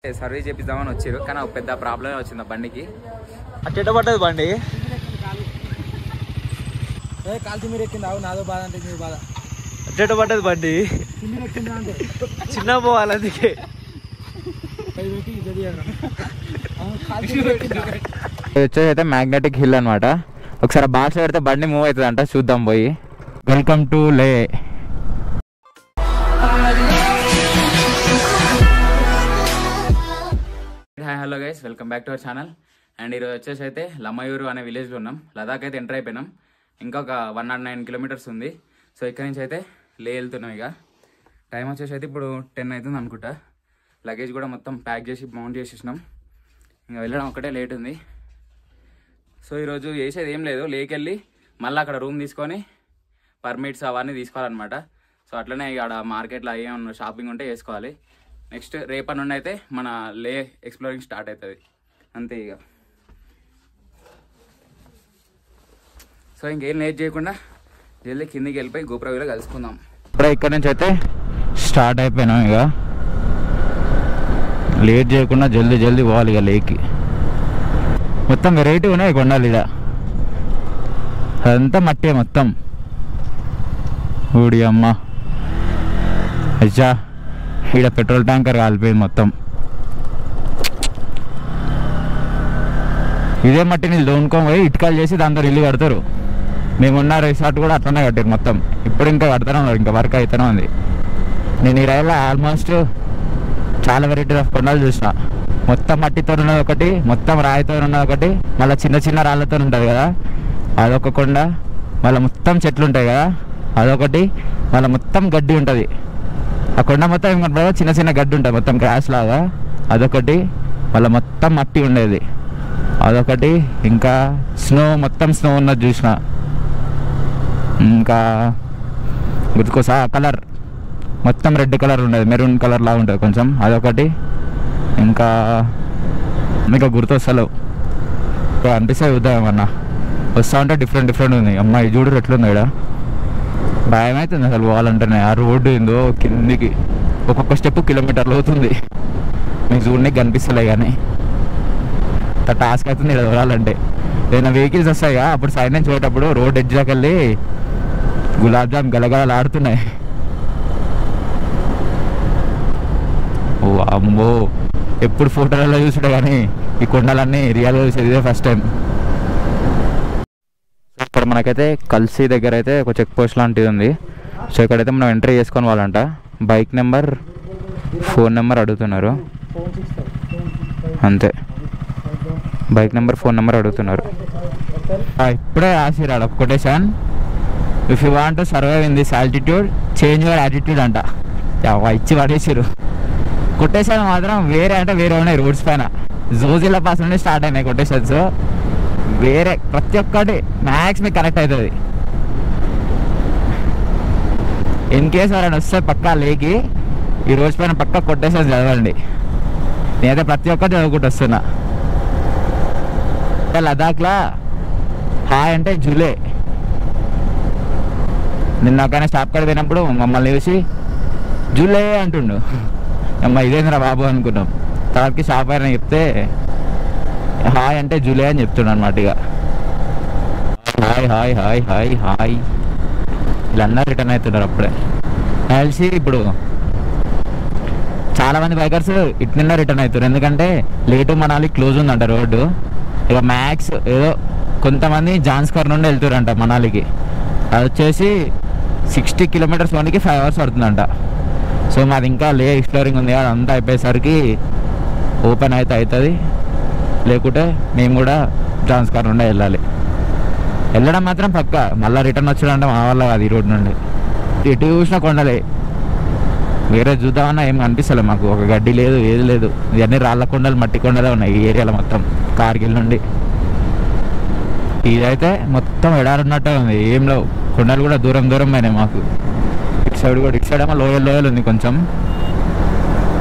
Service చేపిద్దామని వచ్చారు కానీ ఒక పెద్ద ప్రాబ్లమే వచ్చింది బండికి. అట్టెట పడ్డది బండి కాల్చి మీరు ఎక్కింది నాదో బాధ అంటే మీ బాధ. అట్టెట పడ్డది బండి చిన్న పోవాలి అందుకే వచ్చేసి అయితే మ్యాగ్నెటిక్ హిల్ అనమాట. ఒకసారి బాక్స్ పెడితే బండి మూవ్ అవుతుంది అంట, చూద్దాం పోయి. వెల్కమ్ టు లే. Hi hello guys, welcome back to our channel. And ఈరోజు వచ్చేసి అయితే లమయూరు అనే విలేజ్లో ఉన్నాం. లదాఖ్ అయితే ఎంటర్ అయిపోయినాం. ఇంకా ఒక 109 కిలోమీటర్స్ ఉంది. సో ఇక్కడ నుంచి అయితే లే వెళ్తున్నాం. ఇక టైం వచ్చేసి అయితే ఇప్పుడు 10 అవుతుంది అనుకుంటా. లగేజ్ కూడా మొత్తం ప్యాక్ చేసి మౌంట్ చేసేసినాం. ఇంకా వెళ్ళడం ఒకటే లేట్ ఉంది. సో ఈరోజు చేసేది ఏం లేదు, లేకి వెళ్ళి మళ్ళీ అక్కడ రూమ్ తీసుకొని పర్మిట్స్ అవన్నీ తీసుకోవాలన్నమాట. సో అట్లనే ఇక ఆడ మార్కెట్లో ఏమన్నా షాపింగ్ ఉంటే చేసుకోవాలి. నెక్స్ట్ రేపటి నుండి అయితే మన లే ఎక్స్ప్లోరింగ్ స్టార్ట్ అవుతుంది అంతే ఇక. సో ఇంకేం లేట్ చేయకుండా జల్దీ కిందికి వెళ్ళిపోయి గోప్రవిలో కలుసుకుందాం. ఇప్పుడే ఇక్కడ నుంచి అయితే స్టార్ట్ అయిపోయినాం. ఇక లేట్ చేయకుండా జల్దీ పోవాలి ఇక లేకి. మొత్తం వెరైటీ ఉన్నాయి కొండలు. ఇక అదంతా మట్టే మొత్తం. ఊడి అమ్మ అచ్చా, ఇక్కడ పెట్రోల్ ట్యాంకర్ కాలిపోయింది మొత్తం. ఇదే మట్టి నీళ్ళు దోనుకొని పోయి ఇటుకలు చేసి దాంతో ఇల్లు కడతారు. మేమున్న రిసార్ట్ కూడా అట్లనే కట్టారు మొత్తం. ఇప్పుడు ఇంకా కడతానే ఉన్నారు, ఇంకా వర్క్ అవుతూనే ఉంది. నేను ఈ రైల్లో ఆల్మోస్ట్ చాలా వెరైటీ ఆఫ్ కొండలు చూసిన. మొత్తం మట్టితో ఉన్నది ఒకటి, మొత్తం రాయితో ఉన్నది ఒకటి, మళ్ళీ చిన్న రాళ్ళతో ఉంటుంది కదా అదొక కొండ, మళ్ళీ మొత్తం చెట్లు ఉంటాయి కదా అదొకటి, మళ్ళీ మొత్తం గడ్డి ఉంటుంది. ఆ కొండ మొత్తం ఏమన్నా చిన్న గడ్డి ఉంటుంది మొత్తం గ్రాస్ లాగా అదొకటి, మళ్ళీ మొత్తం మట్టి ఉండేది అదొకటి, ఇంకా మొత్తం స్నో ఉన్నది చూసిన. ఇంకా గుర్తుకోసా కలర్ మొత్తం రెడ్ కలర్ ఉండేది, మెరూన్ కలర్ లాగా ఉంటుంది కొంచెం అదొకటి. ఇంకా మీకు గుర్తొస్తలేవు, అనిపిస్తే చూద్దాం ఏమన్నా. వస్తూ ఉంటే డిఫరెంట్ ఉంది. అమ్మాయి చూడు ఎట్లుంది ఇక్కడ. భయం అవుతుంది అసలు పోవాలంటేనే. ఆ రోడ్డు ఏందో కిందికి ఒక్కొక్క స్టెప్ కిలోమీటర్లు అవుతుంది. మీకు చూడడానికి కనిపిస్తలే కానీ టాస్క్ అవుతుంది ఇక్కడ చూడాలంటే. ఏదైనా వెహికల్స్ వస్తాయిగా అప్పుడు సైడ్ నుంచి పోయేటప్పుడు రోడ్ ఎడ్జ్ దాకా వెళ్ళి గులాబ్ జామ్ గలగలలు ఆడుతున్నాయి. ఓ అమ్మో, ఎప్పుడు ఫోటోలలో చూసాడు కానీ ఈ కొండలన్నీ రియల్గా చూసేది ఇదే ఫస్ట్ టైం. ఇక్కడ మనకైతే కల్సీ దగ్గర అయితే ఒక చెక్ పోస్ట్ లాంటిది ఉంది. సో ఇక్కడైతే మనం ఎంట్రీ చేసుకొని వాళ్ళంట. బైక్ నెంబర్, ఫోన్ నెంబర్ అడుగుతున్నారు అంతే. బైక్ నెంబర్, ఫోన్ నెంబర్ అడుగుతున్నారు. ఇప్పుడే రాసిరాడు ఒక quotation, if you want to survive in this altitude change your attitude అంట. ఇచ్చి పడేసారు. కొటేషన్ మాత్రం వేరే అంటే వేరే ఉన్నాయి. రోడ్స్ పైన జోజిల్లా పాస్ నుండి స్టార్ట్ అయినాయి కొటేషన్స్. వేరే ప్రతి ఒక్కటి మ్యాక్స్ మీకు కనెక్ట్ అవుతుంది. ఇన్ కేస్ ఎవరైనా వస్తే పక్కా లేకి ఈ రోజు పైన పక్కా కొటేషన్ చదవండి. నేనైతే ప్రతి ఒక్కటి చదువుకుంటూ వస్తున్నా. లదాఖ్లో హాయ్ అంటే జూలే. నిన్న ఒకైనా స్టాప్ కాడ పోయినప్పుడు మమ్మల్ని చూసి జూలే అంటుండు. అమ్మ ఇదేంద్రా బాబు అనుకున్నాం. తర్వాతకి షాప్ అయినా చెప్తే హాయ్ అంటే జూలే అని చెప్తున్నాను అనమాట. ఇక hi hi hi hi hi వీళ్ళందరూ రిటర్న్ అవుతున్నారు అప్పుడే కలిసి. ఇప్పుడు చాలామంది బైకర్స్ ఇట్లా రిటర్న్ అవుతారు, ఎందుకంటే లేటు మనాలి క్లోజ్ ఉందంట రోడ్డు. ఇక మ్యాక్స్ ఏదో కొంతమంది జాన్స్కర్ నుండి వెళ్తారంట మనాలికి. అది వచ్చేసి 60 కిలోమీటర్స్ వన్కి 5 hours పడుతుందంట. సో మాది ఇంకా లే ఎక్స్ప్లోరింగ్ ఉంది, అదంతా అయిపోయేసరికి ఓపెన్ అయితే అవుతుంది. లేకుంటే మేము కూడా జాన్స్కర్ నుండి వెళ్ళాలి. వెళ్ళడం మాత్రం పక్క, మళ్ళీ రిటర్న్ వచ్చాడంటే మా వల్ల కాదు. ఈ రోడ్ నుండి ఎటు చూసినా కొండలే, వేరే చూద్దామన్నా ఏం కనిపిస్తలే మాకు. ఒక గడ్డి లేదు, ఏది లేదు. ఇవన్నీ రాళ్ళ కొండలు, మట్టి కొండలే ఉన్నాయి ఈ ఏరియాలో మొత్తం. కార్గిల్ నుండి ఇదైతే మొత్తం ఎడారున్నట్టే ఉంది, ఏం లేవు. కొండలు కూడా దూరం అయినాయి మాకు. ఇటు సైడ్ ఏమో లోయల్ ఉంది కొంచెం.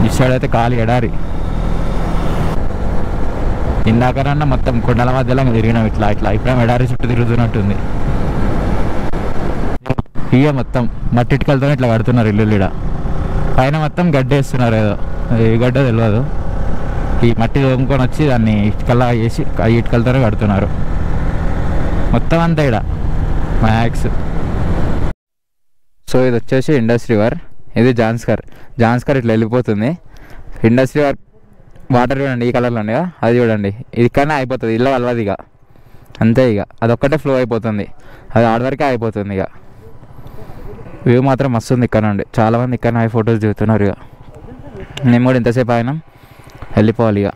ఇటు సైడ్ అయితే ఖాళీ ఎడారి. ఇందాకనన్నా మొత్తం కొండల మధ్యలో తిరిగినాం ఇట్లా ఇప్పుడేమో ఎడారి చుట్టూ తిరుగుతున్నట్టుంది. ఇక మొత్తం మట్టి ఇటుకలతో ఇట్లా కడుతున్నారు ఇల్లు. పైన మొత్తం గడ్డి వేస్తున్నారు, ఏదో ఏ గడ్డ తెలియదు. ఈ మట్టి తోముకొని వచ్చి దాన్ని ఇటుకల్లా వేసి ఇటుకలతోనే కడుతున్నారు మొత్తం అంతా ఇక్కడ మ్యాక్స్. సో ఇది వచ్చేసి ఇండస్ రివర్, ఇది జాన్స్కర్ ఇట్లా వెళ్ళిపోతుంది. ఇండస్ రివర్ వాటర్ చూడండి ఈ కలర్లో ఉంది కదా, అది చూడండి ఇది ఇక్కడనే అయిపోతుంది, ఇల్లు వల్లది ఇక అంతే. ఇక అదొక్కటే ఫ్లో అయిపోతుంది, అది ఆడ వరకే అయిపోతుంది. ఇక వ్యూ మాత్రం మస్తు ఉంది ఇక్కడ నుండి, చాలామంది ఇక్కడ హై ఫొటోస్ దిగుతున్నారు. ఇక మేము కూడా ఇంతసేపు అయినాం, వెళ్ళిపోవాలి. ఇక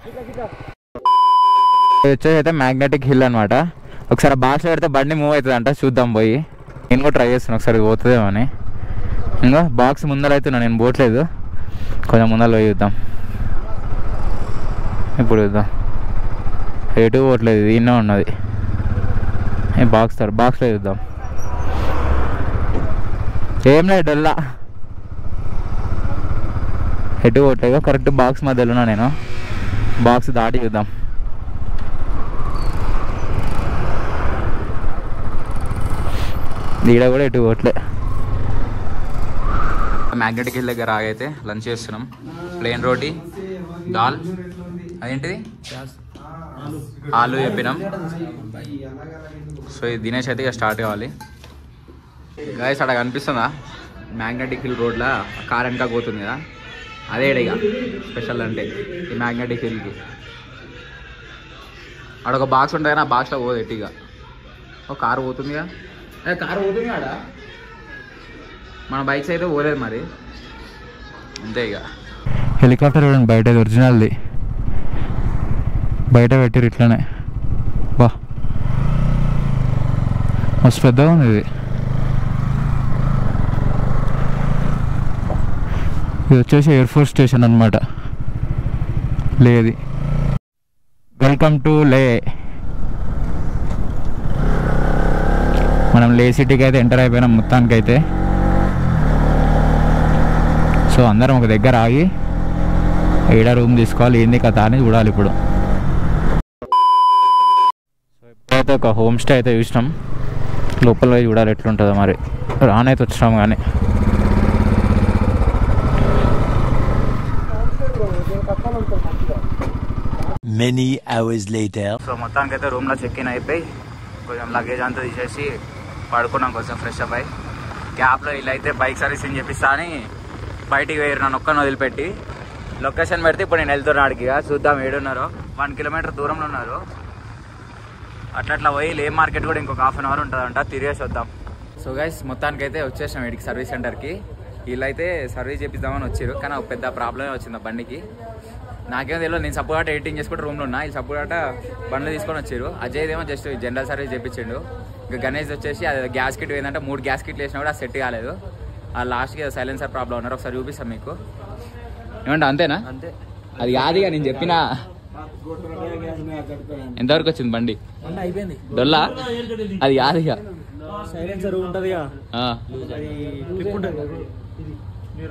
వచ్చేసి అయితే మ్యాగ్నెటిక్ హిల్ అనమాట. ఒకసారి బాక్స్లో పెడితే బండి మూవ్ అవుతుంది అంట, చూద్దాం పోయి. నేను కూడా ట్రై చేస్తున్నాను ఒకసారి పోతుందేమో అని. ఇంకా బాక్స్ ముందర అవుతున్నా, నేను పోవట్లేదు, కొంచెం ముందర పోయి చూద్దాం. ఇప్పుడు చూద్దాం, ఎటు పోవట్లేదు, ఇది ఇన్నో ఉన్నది బాక్స్లో చూద్దాం. ఏం లేదు డొల్లా, ఎటు పోవట్లేదు, కరెక్ట్ బాక్స్ మధ్యలో ఉన్నా నేను. బాక్స్ దాటి చూద్దాం. ఈడ కూడా ఎటు పోవట్లే. మ్యాగ్నెటిక్ హిల్ దగ్గర ఆగైతే లంచ్ చేస్తున్నాం. ప్లేన్ రోటీ, దాల్, అదేంటిది ఆలు చెప్పినాం. సో ఇది దినేష్ అయితే ఇక స్టార్ట్ కావాలి. గైస్ అక్కడ కనిపిస్తుందా మ్యాగ్నెటిక్ హిల్ రోడ్లో కార్ వెనక పోతుంది కదా, అదే ఇక స్పెషల్ అంటే ఈ మ్యాగ్నెటిక్ హిల్కి. అక్కడ ఒక బాక్స్ ఉంటుంది కానీ ఆ బాక్స్లో పోదు ఎట్టిగా. ఒక కారు పోతుందిగా, కారు పోతుంది ఆడ, మన బైక్స్ అయితే పోలేదు మరి, అంతే. ఇక హెలికాప్టర్ చూడండి బయట, ఒరిజినల్ది బయట పెట్టిరు ఇట్లనే. బా మస్తు పెద్దగా ఉంది ఇది. ఇది వచ్చేసి ఎయిర్ ఫోర్స్ స్టేషన్ అనమాట, లేది. వెల్కమ్ టు లే. మనం లే సిటీకి అయితే ఎంటర్ అయిపోయినాం మొత్తానికైతే. సో అందరం ఒక దగ్గర ఆగి ఈడ రూమ్ తీసుకోవాలి, ఏంది కథ అని చూడాలి ఇప్పుడు. సో ఇప్పుడైతే ఒక హోమ్ స్టే అయితే చూసినాం, లోపల పోయి చూడాలి ఎట్లుంటుందో మరి. రానైతే వచ్చినాం కానీ. Many hours later. సో మొత్తానికి అయితే రూమ్లో చెక్ ఇన్ అయిపోయి కొంచెం లగేజ్ అంతా తీసేసి పడుకున్నాం, కొంచెం ఫ్రెష్ అప్ అయ్యి. క్యాబ్లో ఇలా అయితే బైక్ సర్వీసింగ్ చేపిస్తా అని బయటికి వేయరు, నన్ను ఒక్కని వదిలిపెట్టి. లొకేషన్ పెడితే ఇప్పుడు నేను వెళ్తున్నాను ఆడికి. చూద్దాం ఏడున్నారో, 1 కిలోమీటర్ దూరంలో ఉన్నారు. అట్లా పోయి లే మార్కెట్ కూడా ఇంకొక హాఫ్ అన్ అవర్ ఉంటుందంట, తిరిగేసి వద్దాం. సో గైస్ మొత్తానికి అయితే వచ్చేసాం వీడికి సర్వీస్ సెంటర్కి. వీళ్ళైతే సర్వీస్ చేపిద్దామని వచ్చారు, కానీ ఒక పెద్ద ప్రాబ్లమే వచ్చింది ఆ బండికి. నాకేమో తెలియదు, నేను సపోర్ట్ ఎడిటింగ్ చేసుకుంటే రూమ్లో ఉన్నా, ఈ సపోర్ట్ బండ్లు తీసుకొని వచ్చారు. అజయ్ ఏమో జస్ట్ జనరల్ సర్వీస్ చేయించిండు. ఇంకా గణేష్ వచ్చేసి అది గ్యాస్ కిట్ ఏంటంటే 3 గ్యాస్ కిట్లు వేసినా కూడా సెట్ కాలేదు. ఆ లాస్ట్కి సైలెన్సర్ ప్రాబ్లం ఉన్నారు, ఒకసారి చూపిస్తాం మీకు. ఏమంటే అంతేనా? అంతే. అది కాదుగా నేను చెప్పిన. ఎంతవరకు వచ్చింది బండి? అయిపోయింది డొల్లా, అది కాదుగా సైలెన్సర్ ఉంటది,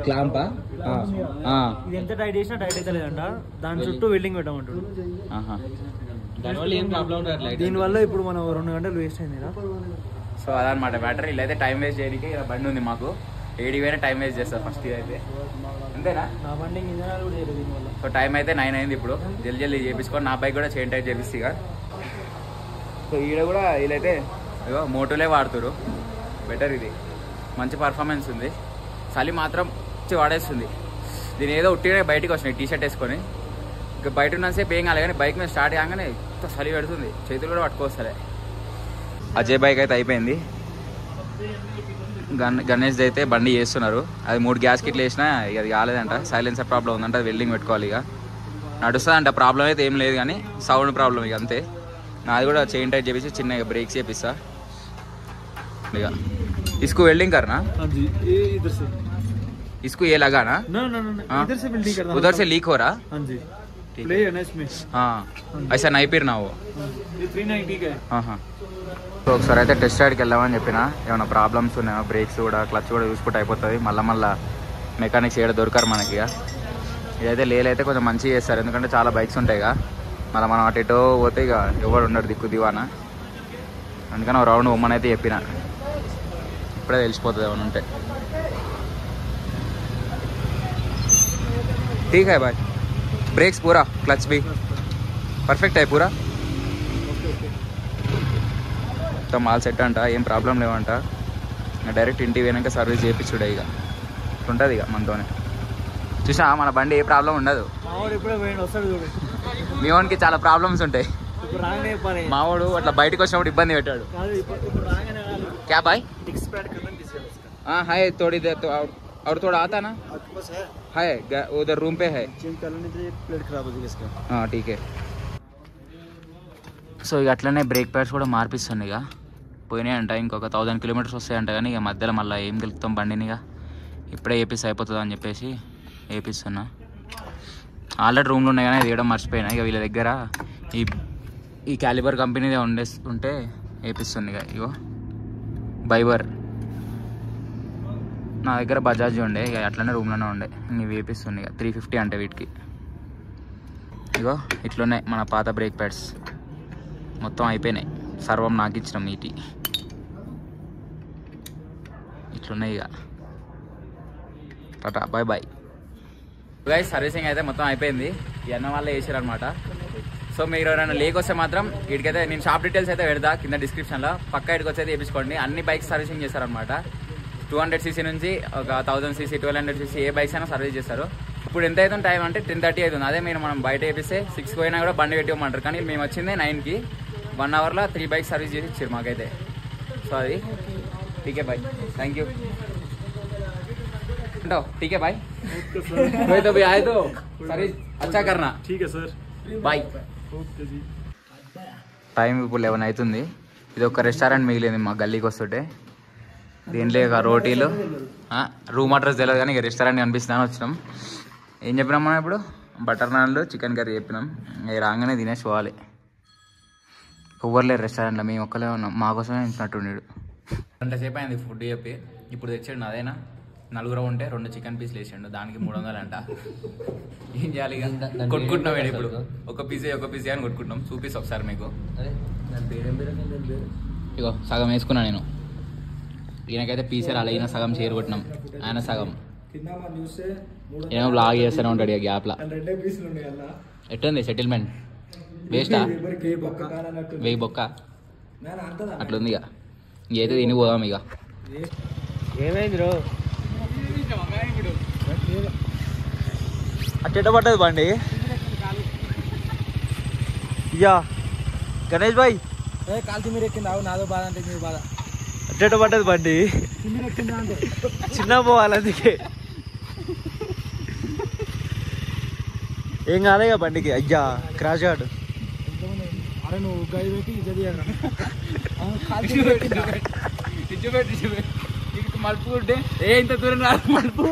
క్లాంపా. ఇది ఎంత టైట్ చేసినా టైట్ అయితే లేదంట, దాని చుట్టూ వెల్డింగ్ పెట్టమంటాడు. దానివల్ల ఏం ప్రాబ్లం ఉండదు, దీనివల్ల ఇప్పుడు మనం 2 గంటలు వేస్ట్ అయింది. సో అదనమాట మ్యాటర్. ఇలా అయితే టైం వేస్ట్ చేయడానికి బండి ఉంది మాకు, ఏడిపోయినా టైం వేస్ట్ చేస్తారు ఫస్ట్ అయితే, అంతేనా? నా బండి ఇంజనాలు కూడా చేయలేదు దీనివల్ల. సో టైం అయితే 9 అయింది ఇప్పుడు, జల్దీ చేపించుకొని నా బైక్ కూడా చైన్ టైట్ చేపిస్తే ఇక. సో ఈడ కూడా వీళ్ళైతే ఇగో మోటోలే వాడుతారు, బెటర్. ఇది మంచి పర్ఫార్మెన్స్ ఉంది. చలి మాత్రం వాడేస్తుంది. దీని ఏదో ఉట్టిగా బయటకు వచ్చినాయి టీషర్ట్ వేసుకొని, ఇంకా బయట ఉన్నసేపు ఏం కాలే, కానీ బైక్ మీద స్టార్ట్ కాగానే చలి పెడుతుంది, చేతులు కూడా పట్టుకోవస్తలే. అజయ్ బైక్ అయితే అయిపోయింది. గణేష్ అయితే బండి చేస్తున్నారు. అది 3 గ్యాస్ కిట్లు వేసినా ఇక అది కాలేదంట, సైలెన్సర్ ప్రాబ్లం ఉందంట, అది వెల్డింగ్ పెట్టుకోవాలి. ఇక నడుస్తుందంట, ప్రాబ్లం అయితే ఏం లేదు కానీ సౌండ్ ప్రాబ్లం ఇక అంతే. నాది కూడా చైన్ టైట్ చేపించి చిన్నగా బ్రేక్స్ చేపిస్తా ఇక. इसको वेल्डिंग करना? हाँ जी, ये इधर से इसको ये लगाना? ना ना ना, इधर से वेल्डिंग करना, उधर से लीक हो रहा? हाँ जी, प्ले है ना इसमें. हाँ, ऐसा नहीं फिरना वो. ये 390 का है. हाँ हाँ. సో ఒకసారి అయితే టెస్ట్ రైడ్కి వెళ్దామని చెప్పిన, ఏమైనా ప్రాబ్లమ్స్ ఉన్నాయో, బ్రేక్స్ కూడా క్లచ్ కూడా చూసుకుంటే అయిపోతుంది. మళ్ళీ మెకానిక్స్ ఏడ దొరకారు మనకి. ఇక ఇదైతే లేలైతే కొంచెం మంచిగా చేస్తారు, ఎందుకంటే చాలా బైక్స్ ఉంటాయి ఇక. మళ్ళీ మనం అటు ఇటో పోతే ఇక ఎవరు ఉండరు దిక్కు దివానా, అందుకని ఒక రౌండ్ ఉమ్మని అయితే చెప్పిన, ఇప్పుడే తెలిసిపోతుంది ఏమైనా ఉంటే. ठीक है भाई, ब्रेक्स पूरा क्लच भी परफेक्ट है पूरा మొత్తం ఆల్ సెట్ అంట ఏం ప్రాబ్లం లేవంట డైరెక్ట్ ఇంటికి పోయినాక సర్వీస్ చేయించుడే ఇక ఉంటుంది ఇక మనతోనే చూసా మన బండి ఏ ప్రాబ్లం ఉండదు మీ వానికి చాలా ప్రాబ్లమ్స్ ఉంటాయి మావాడు అట్లా బయటకు వచ్చినప్పుడు ఇబ్బంది పెట్టాడు क्या भाई हाँ है थोड़ी देर तो और थोड़ा आता ना है उधर रूम पे है प्लेट खराब हो जाएगी इसका हाँ ठीक है సో ఇక అట్లనే బ్రేక్ ప్యాడ్స్ కూడా మార్పిస్తుంది ఇక పోయినాయంట ఇంకొక 1000 కిలోమీటర్స్ వస్తాయంట కానీ ఇక మధ్యలో మళ్ళీ ఏం గెలుపుతాం బండిని ఇక ఇప్పుడే ఏపీస్ అయిపోతుంది అని చెప్పేసి వేపిస్తున్నా ఆల్రెడీ రూమ్లో ఉన్నాయి కానీ వేయడం మర్చిపోయినా ఇక వీళ్ళ దగ్గర ఈ క్యాలిబర్ కంపెనీదే ఉంటే వేపిస్తుంది ఇక ఇగో బైబర్ నా దగ్గర బజాజ్ ఉండే ఇక అట్లనే రూమ్లోనే ఉండే ఇవి వేపిస్తుంది ఇక 350 అంటే వీటికి ఇగో ఇట్లున్నాయి మన పాత బ్రేక్ ప్యాడ్స్ మొత్తం అయిపోయినాయి సర్వం నాకు ఇచ్చినాం నీటి ఇట్లున్నాయి ఇక tata bye bye guys servicing అయితే మొత్తం అయిపోయింది ఈ అన్న వాళ్ళే వేసారు అనమాట సో మీరు ఎవరైనా లేకొస్తే మాత్రం వీటికైతే నేను షాప్ డీటెయిల్స్ అయితే పెడతా కింద డిస్క్రిప్షన్లో పక్కా ఇటుకు వచ్చి వేయించుకోండి అన్ని బైక్స్ సర్వీసింగ్ చేస్తారనమాట 200cc నుంచి ఒక 1000cc 1200cc ఏ బైక్స్ అయినా సర్వీస్ చేస్తారు ఇప్పుడు ఎంత అవుతుంది టైం అంటే 10:30 అవుతుంది అదే మీరు మనం బయట వేపిస్తే 6కి పోయినా కూడా బండి పెట్టివ్వమంటారు కానీ మేము వచ్చింది 9కి 1 అవర్లో 3 బైక్స్ సర్వీస్ చేసి ఇచ్చారు మాకైతే సో అది ఠీకే బాయ్ థ్యాంక్ యూ ఠీకే బాయ్ तो भी आए तो सर्विस अच्छा करना ठीक है सर బాయ్ టైం ఇప్పుడు 11 అవుతుంది ఇది ఒక రెస్టారెంట్ మిగిలింది మా గల్లీకి వస్తుంటే దీంట్లో ఇక రోటీలు రూమ్ అడ్రస్ తెలియదు కానీ ఇక రెస్టారెంట్ కనిపిస్తుందని వచ్చినాం ఏం చెప్పినాం మనం ఇప్పుడు బటర్ నాన్లు చికెన్ కర్రీ చెప్పినాం ఇక రాగానే తినేసి పోవాలి ఎవ్వరులేరు రెస్టారెంట్లో మేము ఒక్కలే ఉన్నాం మాకోసమే ఇచ్చినట్టుండేడు గంట సేపు అయింది ఫుడ్ చెప్పి ఇప్పుడు తెచ్చాడు అదేనా నలుగురు ఉంటే 2 చికెన్ పీస్లు వేసాడు దానికి 300 అంట ఏం చేయాలి ఇక కొట్టుకుంటున్నాం ఇప్పుడు ఒక పీసే అని కొట్టుకుంటున్నాం చూపిస్ ఒకసారి మీకు ఇగో సగం వేసుకున్నా నేను ఈయనకైతే పీసే రాలే ఈయన సగం చేరుకుంటున్నాం ఆయన సగం ఏమో బ్లాగ్ చేస్తూనే ఉంటాడు ఇక గ్యాప్లా ఎట్టుంది సెటిల్మెంట్ వేస్టా 1000 బొక్క అట్లుంది ఇక ఇంకైతే తిని పోదాం ఇక ఏమైంది రో అట్టెట పడ్డది బండి యా గణేష్ భాయ్ కాల్చి మీరు ఎక్కింది అవు నాదో బాధ అంటే మీరు బాధ అట్టెట పడ్డది బండి చిన్న పోవాలి అందుకే ఏం కాలేగా బండికి అయ్యా క్రాష్ గార్డ్ అరే నువ్వు గై పెట్టి మలుపు ఉంటే ఏ ఇంత దూరం రాదు మలుపు